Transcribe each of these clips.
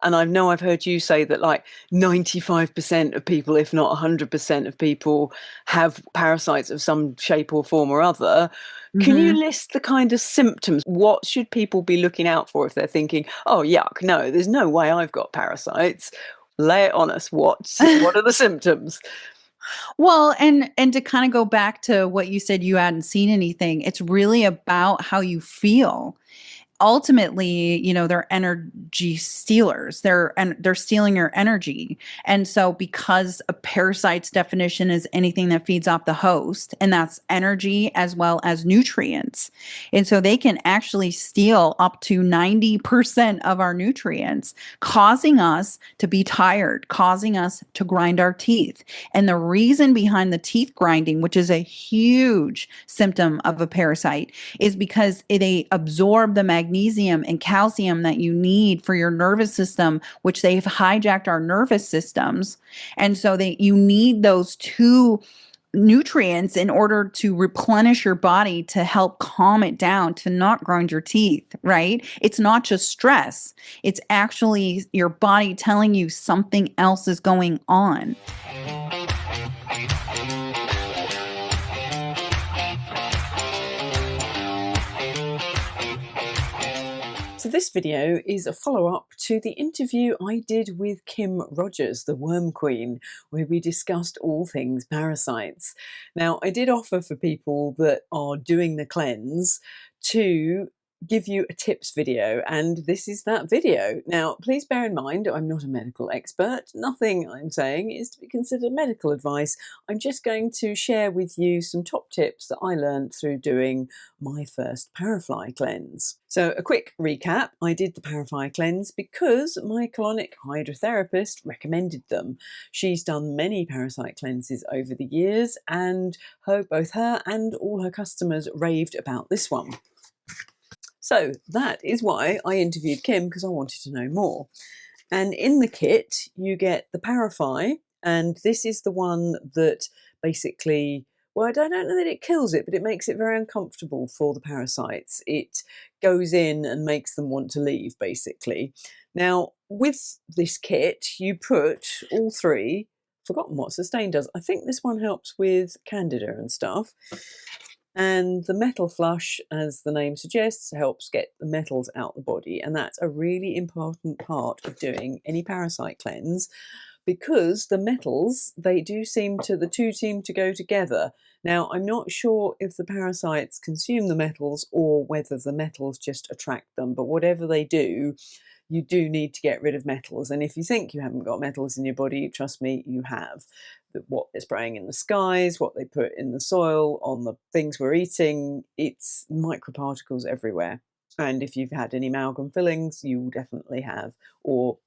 And I know I've heard you say that like 95% of people, if not 100% of people, have parasites of some shape or form or other. Can you Hmm. list the kind of symptoms? What should people be looking out for if they're thinking, oh, yuck, no, there's no way I've got parasites? Lay it on us. What are the symptoms? Well, and to kind of go back to what you said, you hadn't seen anything. It's really about how you feel. Ultimately, they're energy stealers. They're stealing your energy. And so because a parasite's definition is anything that feeds off the host, and that's energy as well as nutrients. And so they can actually steal up to 90% of our nutrients, causing us to be tired, causing us to grind our teeth. And the reason behind the teeth grinding, which is a huge symptom of a parasite, is because they absorb the magnesium and calcium that you need for your nervous system, which they've hijacked our nervous systems. And so you need those two nutrients in order to replenish your body to help calm it down, to not grind your teeth, right? It's not just stress. It's actually your body telling you something else is going on. So this video is a follow-up to the interview I did with Kim Rogers, the Worm Queen, where we discussed all things parasites. Now, I did offer for people that are doing the cleanse to give you a tips video, and this is that video. Now, please bear in mind, I'm not a medical expert. Nothing I'm saying is to be considered medical advice. I'm just going to share with you some top tips that I learned through doing my first Parafly cleanse. So a quick recap, I did the Parafly cleanse because my colonic hydrotherapist recommended them. She's done many parasite cleanses over the years, and both her and all her customers raved about this one. So that is why I interviewed Kim, because I wanted to know more. And in the kit, you get the Parafly, and this is the one that basically, well, I don't know that it kills it, but it makes it very uncomfortable for the parasites. It goes in and makes them want to leave, basically. Now, with this kit, you put all three, forgotten what Sustain does. I think this one helps with candida and stuff. And the metal flush, as the name suggests, helps get the metals out the body. And that's a really important part of doing any parasite cleanse, because the metals, the two seem to go together. Now, I'm not sure if the parasites consume the metals or whether the metals just attract them, but whatever they do, you do need to get rid of metals. And if you think you haven't got metals in your body, trust me, you have. What they're spraying in the skies, what they put in the soil, on the things we're eating, it's microparticles everywhere. And if you've had any amalgam fillings, you will definitely have, or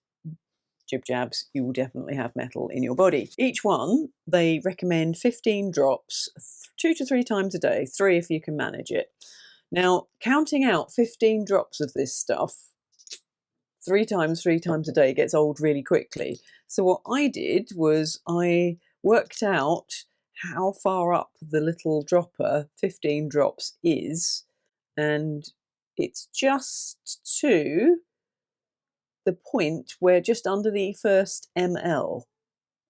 jib jabs, you will definitely have metal in your body. Each one, they recommend 15 drops, 2 to 3 times a day, 3 if you can manage it. Now, counting out 15 drops of this stuff 3 times a day gets old really quickly. So what I did was I worked out how far up the little dropper 15 drops is, and it's just to the point where just under the first ml,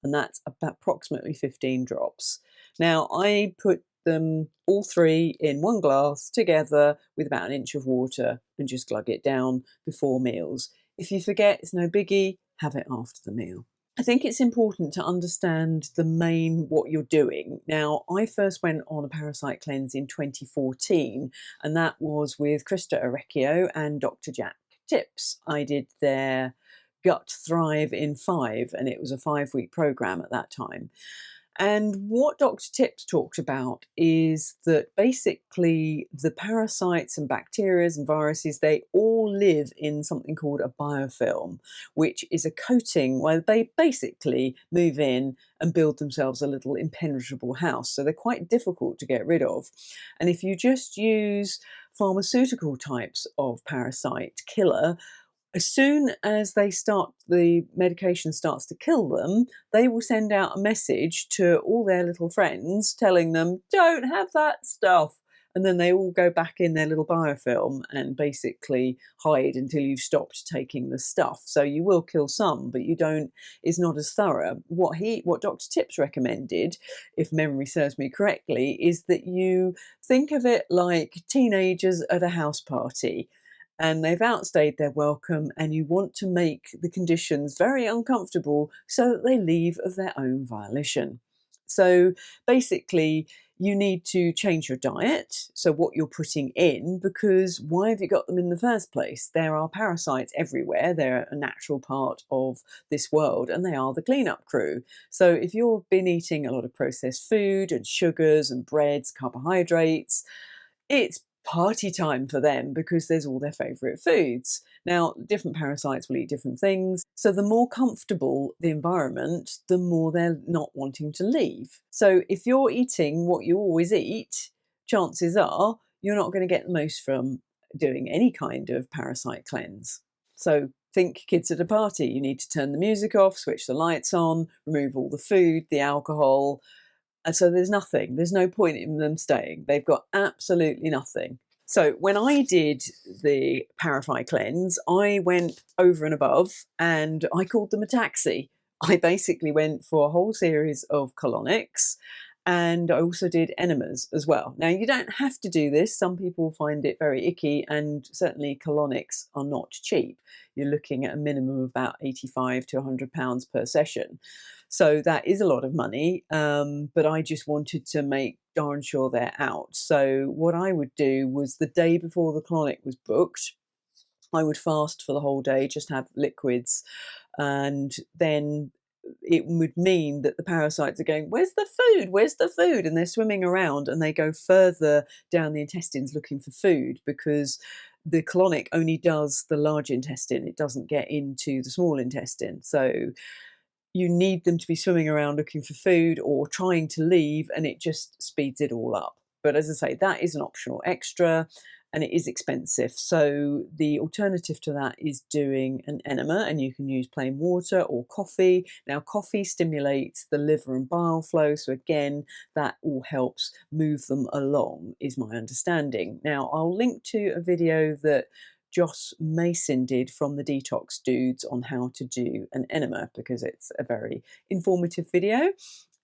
and that's about approximately 15 drops. Now I put them all 3 in one glass together with about an inch of water and just glug it down before meals. If you forget, it's no biggie, have it after the meal. I think it's important to understand what you're doing. Now, I first went on a parasite cleanse in 2014, and that was with Krista Orecchio and Dr. Jack Tips. I did their Gut Thrive in 5, and it was a 5-week program at that time. And what Dr. Tips talked about is that basically the parasites and bacteria and viruses, they all live in something called a biofilm, which is a coating where they basically move in and build themselves a little impenetrable house. So they're quite difficult to get rid of. And if you just use pharmaceutical types of parasite killer, as soon as the medication starts to kill them, they will send out a message to all their little friends telling them, don't have that stuff. and then they all go back in their little biofilm and basically hide until you've stopped taking the stuff. So you will kill some, but you don't, it's not as thorough. What Dr. Tips recommended, if memory serves me correctly, is that you think of it like teenagers at a house party, and they've outstayed their welcome, and you want to make the conditions very uncomfortable so that they leave of their own volition. So basically, you need to change your diet, so what you're putting in, because why have you got them in the first place? There are parasites everywhere. They're a natural part of this world, and they are the cleanup crew. So if you've been eating a lot of processed food and sugars and breads, carbohydrates, it's party time for them because there's all their favourite foods. Now, different parasites will eat different things. So the more comfortable the environment, the more they're not wanting to leave. So if you're eating what you always eat, chances are you're not going to get the most from doing any kind of parasite cleanse. So think kids at a party. You need to turn the music off, switch the lights on, remove all the food, the alcohol, and so there's nothing, there's no point in them staying. They've got absolutely nothing. So when I did the Parafy cleanse, I went over and above and I called them a taxi. I basically went for a whole series of colonics, and I also did enemas as well. Now, you don't have to do this. Some people find it very icky, and certainly colonics are not cheap. You're looking at a minimum of about 85 to £100 per session. So that is a lot of money, but I just wanted to make darn sure they're out. So what I would do was, the day before the colonic was booked, I would fast for the whole day, just have liquids, and then it would mean that the parasites are going, where's the food? Where's the food? And they're swimming around, and they go further down the intestines looking for food, because the colonic only does the large intestine. It doesn't get into the small intestine. So you need them to be swimming around looking for food or trying to leave, and it just speeds it all up. But as I say, that is an optional extra, and it is expensive. So the alternative to that is doing an enema, and you can use plain water or coffee. Now, coffee stimulates the liver and bile flow, so again, that all helps move them along, is my understanding. Now, I'll link to a video that Joss Mason did from the Detox Dudes on how to do an enema, because it's a very informative video.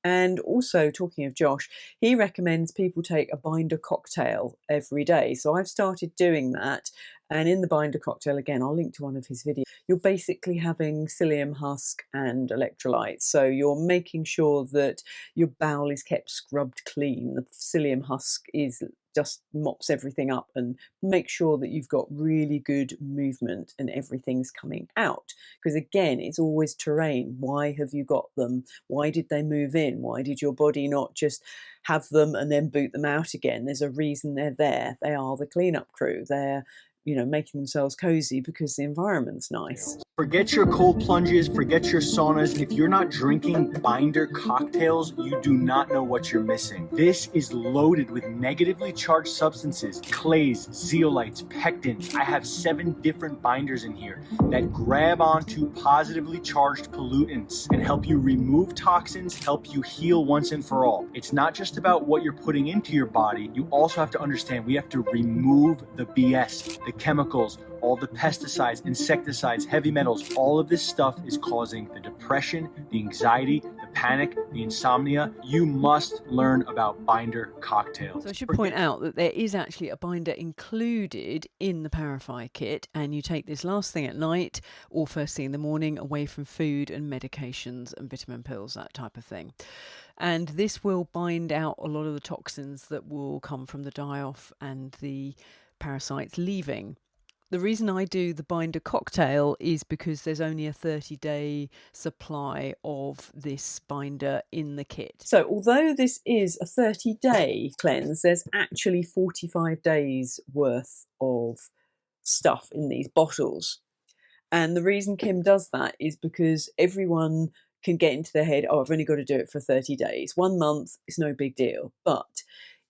And also, talking of Josh, he recommends people take a binder cocktail every day. So I've started doing that. And in the binder cocktail, again, I'll link to one of his videos, you're basically having psyllium husk and electrolytes. So you're making sure that your bowel is kept scrubbed clean. The psyllium husk is just mops everything up and make sure that you've got really good movement and everything's coming out. Because again, it's always terrain. Why have you got them? Why did they move in? Why did your body not just have them and then boot them out again? There's a reason they're there. They are the cleanup crew. They're, making themselves cozy because the environment's nice. Forget your cold plunges, forget your saunas. If you're not drinking binder cocktails, you do not know what you're missing. This is loaded with negatively charged substances, clays, zeolites, pectins. I have 7 different binders in here that grab onto positively charged pollutants and help you remove toxins, help you heal once and for all. It's not just about what you're putting into your body. You also have to understand we have to remove the BS, the chemicals, all the pesticides, insecticides, heavy metals. All of this stuff is causing the depression, the anxiety, the panic, the insomnia. You must learn about binder cocktails. So I should point out that there is actually a binder included in the Parafy kit, and you take this last thing at night or first thing in the morning, away from food and medications and vitamin pills, that type of thing. And this will bind out a lot of the toxins that will come from the die-off and the parasites leaving. The reason I do the binder cocktail is because there's only a 30-day supply of this binder in the kit. So although this is a 30-day cleanse, there's actually 45 days worth of stuff in these bottles. And the reason Kim does that is because everyone can get into their head, oh, I've only got to do it for 30 days. 1 month is no big deal. But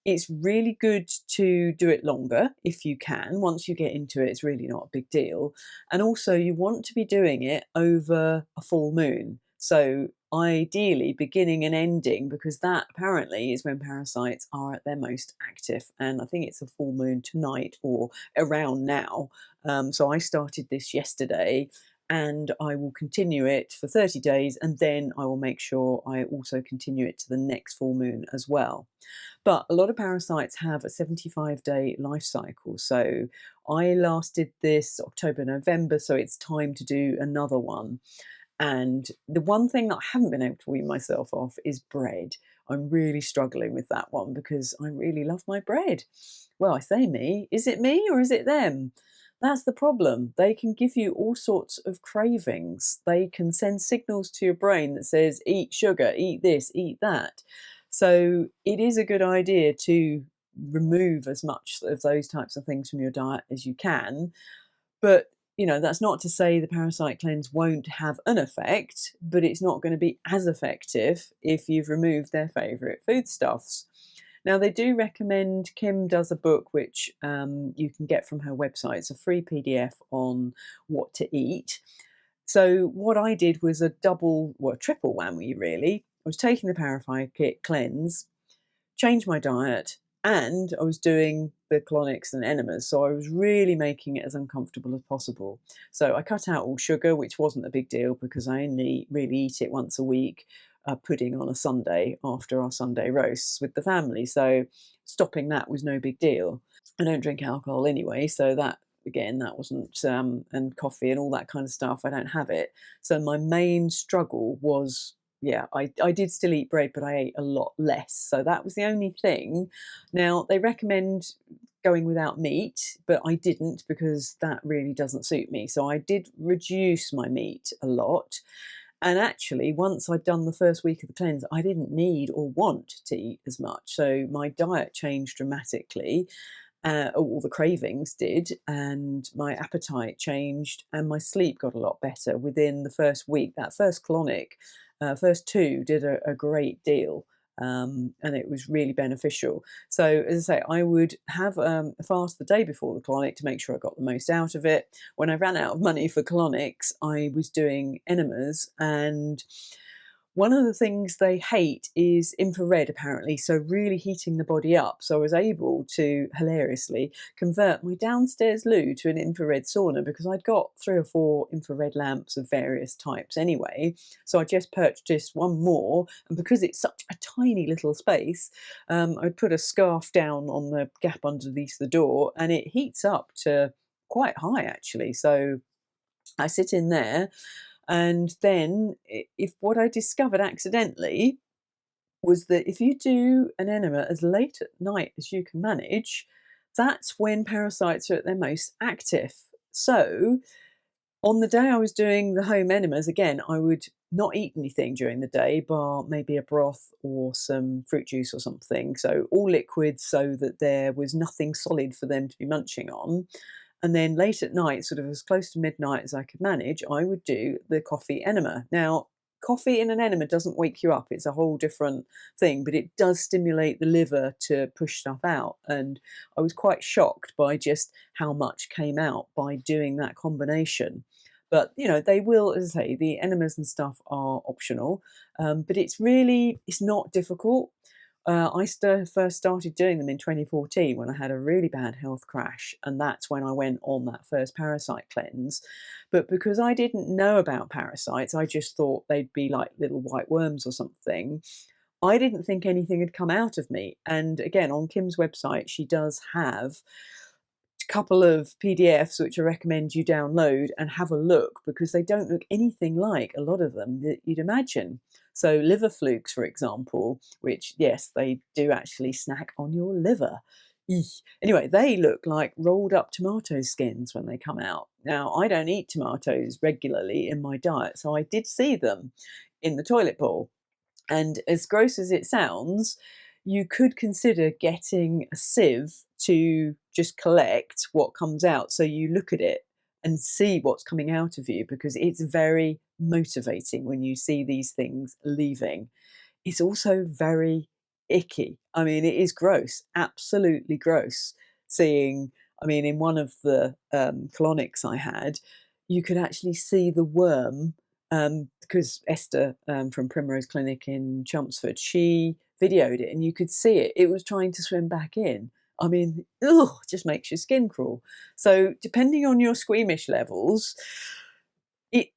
it's really good to do it longer if you can. Once you get into it, it's really not a big deal. And also, you want to be doing it over a full moon. So ideally beginning and ending, because that apparently is when parasites are at their most active. And I think it's a full moon tonight or around now. So I started this yesterday, and I will continue it for 30 days, and then I will make sure I also continue it to the next full moon as well. But a lot of parasites have a 75-day life cycle. So I lasted this October, November, so it's time to do another one. And the one thing that I haven't been able to wean myself off is bread. I'm really struggling with that one because I really love my bread. Well, I say me. Is it me or is it them? That's the problem. They can give you all sorts of cravings. They can send signals to your brain that says, eat sugar, eat this, eat that. So it is a good idea to remove as much of those types of things from your diet as you can. But, that's not to say the parasite cleanse won't have an effect, but it's not going to be as effective if you've removed their favourite foodstuffs. Now, they do recommend, Kim does a book which you can get from her website. It's a free PDF on what to eat. So what I did was a triple whammy, really. I was taking the Parasite cleanse, changed my diet, and I was doing the colonics and enemas. So I was really making it as uncomfortable as possible. So I cut out all sugar, which wasn't a big deal because I only really eat it once a week, pudding on a Sunday after our Sunday roasts with the family. So stopping that was no big deal. I don't drink alcohol anyway, so that again, that wasn't, and coffee and all that kind of stuff, I don't have it. So my main struggle was, yeah, I did still eat bread, but I ate a lot less. So that was the only thing. Now, they recommend going without meat, but I didn't because that really doesn't suit me. So I did reduce my meat a lot. And actually, once I'd done the first week of the cleanse, I didn't need or want to eat as much. So my diet changed dramatically. All the cravings did, and my appetite changed, and my sleep got a lot better within the first week. That first colonic, first two, did a great deal, and it was really beneficial. So, as I say, I would have a fast the day before the colonic to make sure I got the most out of it. When I ran out of money for colonics, I was doing enemas, and one of the things they hate is infrared, apparently, so really heating the body up. So I was able to, hilariously, convert my downstairs loo to an infrared sauna because I'd got 3 or 4 infrared lamps of various types anyway. So I just purchased one more, and because it's such a tiny little space, I put a scarf down on the gap underneath the door, and it heats up to quite high, actually. So I sit in there, and then if what I discovered accidentally was that if you do an enema as late at night as you can manage, that's when parasites are at their most active. So on the day I was doing the home enemas, again, I would not eat anything during the day, bar maybe a broth or some fruit juice or something. So all liquids so that there was nothing solid for them to be munching on. And then late at night, sort of as close to midnight as I could manage, I would do the coffee enema. Now, coffee in an enema doesn't wake you up. It's a whole different thing, but it does stimulate the liver to push stuff out. And I was quite shocked by just how much came out by doing that combination. But, they will, as I say, the enemas and stuff are optional. But it's not difficult. First started doing them in 2014 when I had a really bad health crash, and that's when I went on that first parasite cleanse. But because I didn't know about parasites, I just thought they'd be like little white worms or something. I didn't think anything had come out of me. And again, on Kim's website, she does have a couple of PDFs which I recommend you download and have a look because they don't look anything like a lot of them that you'd imagine. So liver flukes, for example, which, yes, they do actually snack on your liver. Eek. Anyway, they look like rolled up tomato skins when they come out. Now, I don't eat tomatoes regularly in my diet, so I did see them in the toilet bowl. And as gross as it sounds, you could consider getting a sieve to just collect what comes out. So you look at it and see what's coming out of you because it's very motivating when you see these things leaving. It's also very icky. I mean, it is gross, absolutely gross. In one of the colonics I had, you could actually see the worm because Esther from Primrose Clinic in Chelmsford, she videoed it and you could see it. It was trying to swim back in. I mean, ugh, just makes your skin crawl. So depending on your squeamish levels, it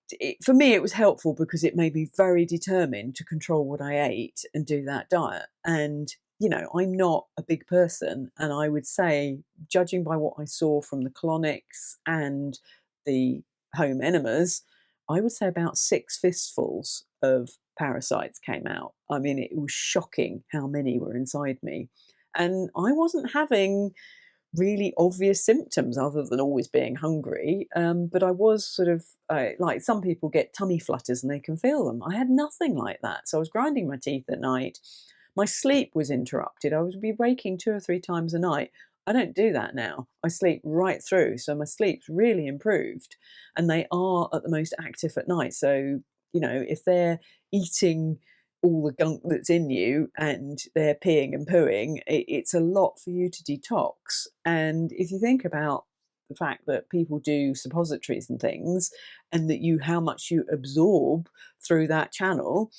for me it was helpful because it made me very determined to control what I ate and do that diet. And I'm not a big person, and I would say, judging by what I saw from the colonics and the home enemas, I would say about 6 fistfuls of parasites came out. I mean, it was shocking how many were inside me, and I wasn't having really obvious symptoms other than always being hungry. But I was sort of like some people get tummy flutters and they can feel them. I had nothing like that. So I was grinding my teeth at night. My sleep was interrupted. I would be waking 2 or 3 times a night. I don't do that now. I sleep right through. So my sleep's really improved. And they are at the most active at night. So, if they're eating all the gunk that's in you and they're peeing and pooing, it's a lot for you to detox. And if you think about the fact that people do suppositories and things, and that how much you absorb through that channel,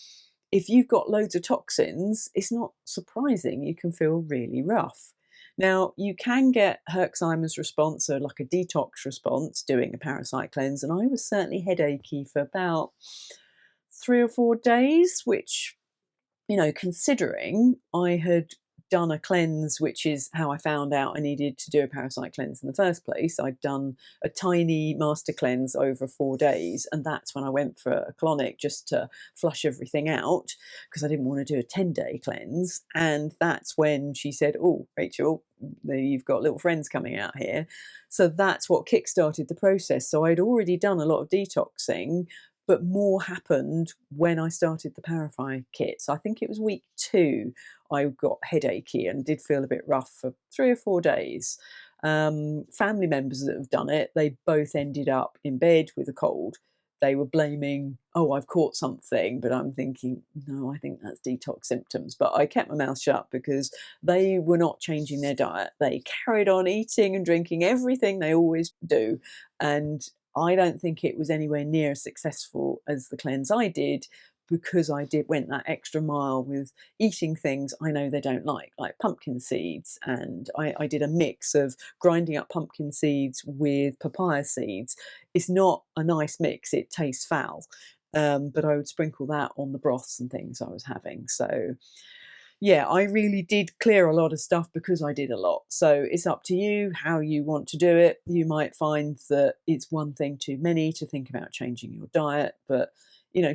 if you've got loads of toxins, it's not surprising you can feel really rough. Now, you can get Herxheimer's response, or like a detox response, doing a parasite cleanse. And I was certainly headachy for about 3 or 4 days, which, considering I had done a cleanse, which is how I found out I needed to do a parasite cleanse in the first place. I'd done a tiny master cleanse over 4 days, and that's when I went for a colonic just to flush everything out because I didn't want to do a 10-day cleanse. And that's when she said, "Oh, Rachel, you've got little friends coming out here." So that's what kickstarted the process. So I'd already done a lot of detoxing, but more happened when I started the Parafy kit. So I think it was week 2 I got headachy and did feel a bit rough for 3 or 4 days. Family members that have done it, they both ended up in bed with a cold. They were blaming, "Oh, I've caught something," but I'm thinking, no, I think that's detox symptoms. But I kept my mouth shut because they were not changing their diet. They carried on eating and drinking everything they always do. And I don't think it was anywhere near as successful as the cleanse I did, because I went that extra mile with eating things I know they don't like pumpkin seeds. And I did a mix of grinding up pumpkin seeds with papaya seeds. It's not a nice mix, it tastes foul. But I would sprinkle that on the broths and things I was having. So yeah, I really did clear a lot of stuff because I did a lot. So it's up to you how you want to do it. You might find that it's one thing too many to think about changing your diet, but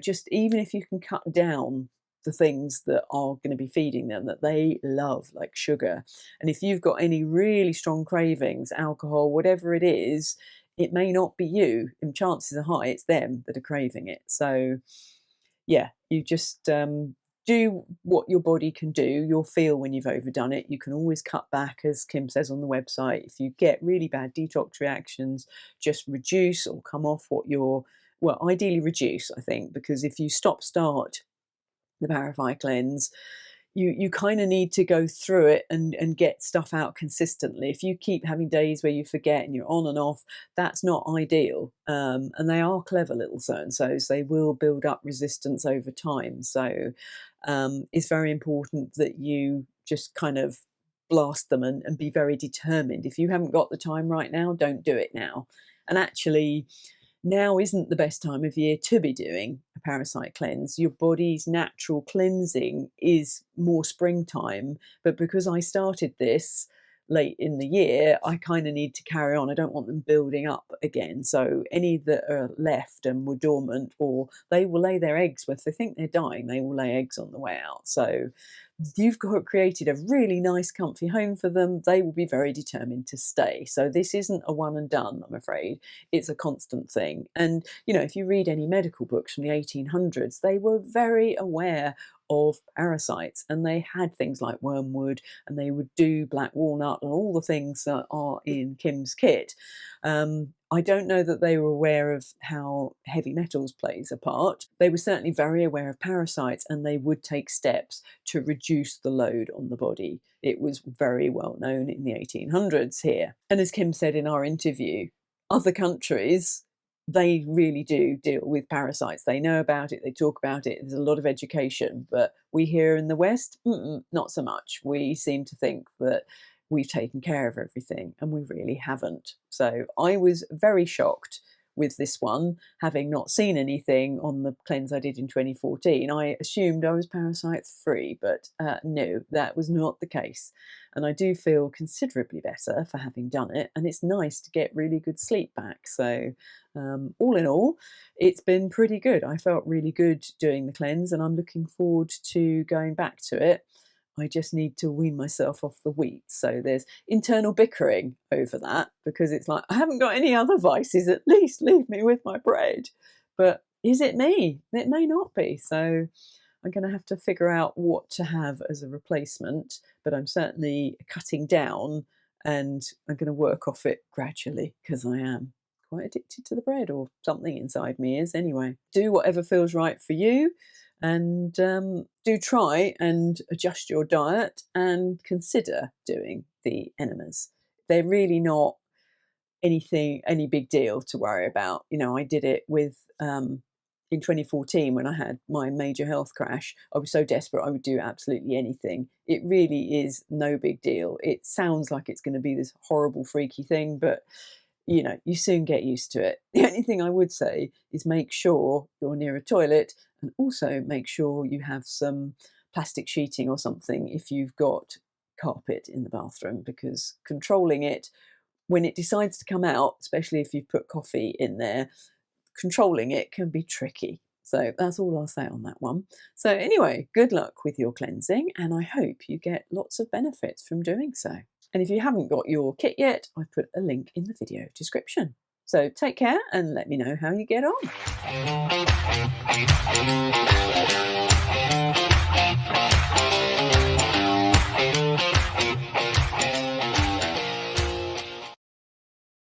just even if you can cut down the things that are going to be feeding them that they love, like sugar. And if you've got any really strong cravings, alcohol, whatever it is, it may not be you, and chances are high it's them that are craving it. So yeah, you just do what your body can do. You'll feel when you've overdone it. You can always cut back, as Kim says on the website. If you get really bad detox reactions, just reduce or come off what you're, well, ideally reduce, I think, because if you start the Parafy cleanse, you kind of need to go through it and get stuff out consistently. If you keep having days where you forget and you're on and off, that's not ideal. And they are clever little so-and-sos. They will build up resistance over time. So it's very important that you just kind of blast them and be very determined. If you haven't got the time right now, don't do it now. And actually, now isn't the best time of year to be doing a parasite cleanse. Your body's natural cleansing is more springtime, but because I started this late in the year, I kind of need to carry on. I don't want them building up again. So any that are left and were dormant, or they will lay their eggs, if they think they're dying, they will lay eggs on the way out. So you've created a really nice comfy home for them. They will be very determined to stay. So this isn't a one and done, I'm afraid. It's a constant thing. And if you read any medical books from the 1800s, they were very aware of parasites, and they had things like wormwood, and they would do black walnut and all the things that are in Kim's kit. I don't know that they were aware of how heavy metals plays a part. They were certainly very aware of parasites, and they would take steps to reduce the load on the body. It was very well known in the 1800s here. And as Kim said in our interview, other countries they really do deal with parasites. They know about it, they talk about it, there's a lot of education. But we here in the West, not so much. We seem to think that we've taken care of everything, and we really haven't. So I was very shocked with this one, having not seen anything on the cleanse I did in 2014. I assumed I was parasite free, but no, that was not the case. And I do feel considerably better for having done it, and it's nice to get really good sleep back. So all in all, it's been pretty good. I felt really good doing the cleanse, and I'm looking forward to going back to it. I just need to wean myself off the wheat. So there's internal bickering over that, because it's like, I haven't got any other vices, at least leave me with my bread. But is it me? It may not be. So I'm going to have to figure out what to have as a replacement, but I'm certainly cutting down, and I'm going to work off it gradually, because I am quite addicted to the bread, or something inside me is anyway. Do whatever feels right for you. And do try and adjust your diet and consider doing the enemas. They're really not any big deal to worry about. You know, I did it with in 2014 when I had my major health crash. I was so desperate I would do absolutely anything. It really is no big deal. It sounds like it's going to be this horrible, freaky thing, but you know, you soon get used to it. The only thing I would say is make sure you're near a toilet, and also make sure you have some plastic sheeting or something if you've got carpet in the bathroom, because controlling it when it decides to come out, especially if you've put coffee in there, controlling it can be tricky. So that's all I'll say on that one. So anyway, good luck with your cleansing, and I hope you get lots of benefits from doing so. And if you haven't got your kit yet, I've put a link in the video description. So take care and let me know how you get on.